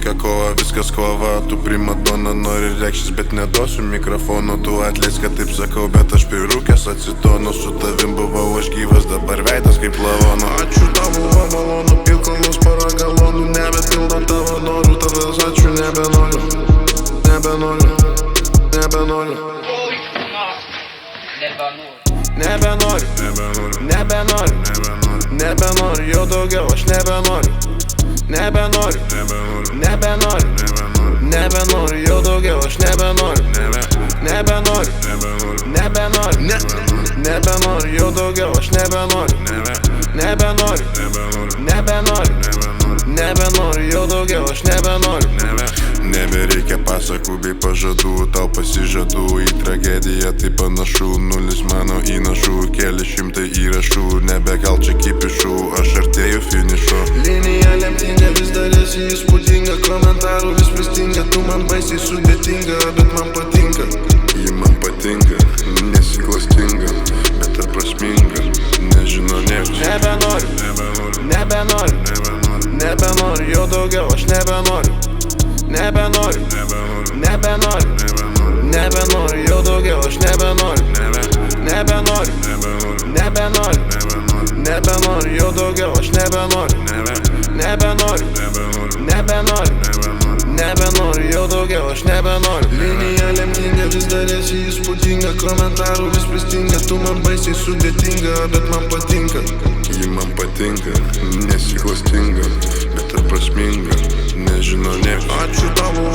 tokia kova, viskas kova. Tu primadona, nori reikštis, bet neduosiu mikrofono. Tu atleis, kad taip sakau, bet aš pirūkęs atsitonu. Su tavim buvau aš gyvas, dabar veidas kaip lavono. Ačiū tau, buvo malonu, pilkomus porą galonų. Nebepildo tavo norų, tavęs ačiū, nebenoriu. Nebenoriu, nebenoriu. Nebenoriu, nebenoriu, nebenoriu, jau daugiau aš nebenoriu. Nebenoriu, nebenoriu, nebenoriu, jau daugiau aš nebenoriu. Nebenoriu, nebenoriu, nebenoriu, jau daugiau aš nebenoriu. Nebenoriu, nebenoriu, nebenoriu, jau daugiau aš nebenoriu. Nebereikia pasakų bei pažadų, tau pasižadu į tragediją, tai panašu. Nulis mano įnašų, keli šimtai įrašų, nebekal čia kipišų, aš artėju finišu. Linija lemtinga, vis dar esi įspūdinga, komentarų vis pristinga, tu man baisiai sudėtinga, bet man patinka. Ji man patinka, nesiklastinga, bet ar prasminga, nežino niekas. Nebenoriu, nebenoriu, nebenoriu, jau daugiau aš nebenoriu. Nebenoriu, nebenoriu, nebenoriu, jau daugiau aš nebenoriu. Nebenoriu, nebenoriu, nebenoriu, jau daugiau aš nebenoriu. Nebenoriu, nebenoriu, nebenoriu, jau daugiau aš nebenoriu. Linija lemtinga, vis dar esi įspūdinga, komentarų vis pristinga, tu man baisiai sudėtinga, bet man patinka. Ji man patinka, nesiklastinga, bet ar prasminga, nežino niekas. Ačiū tavo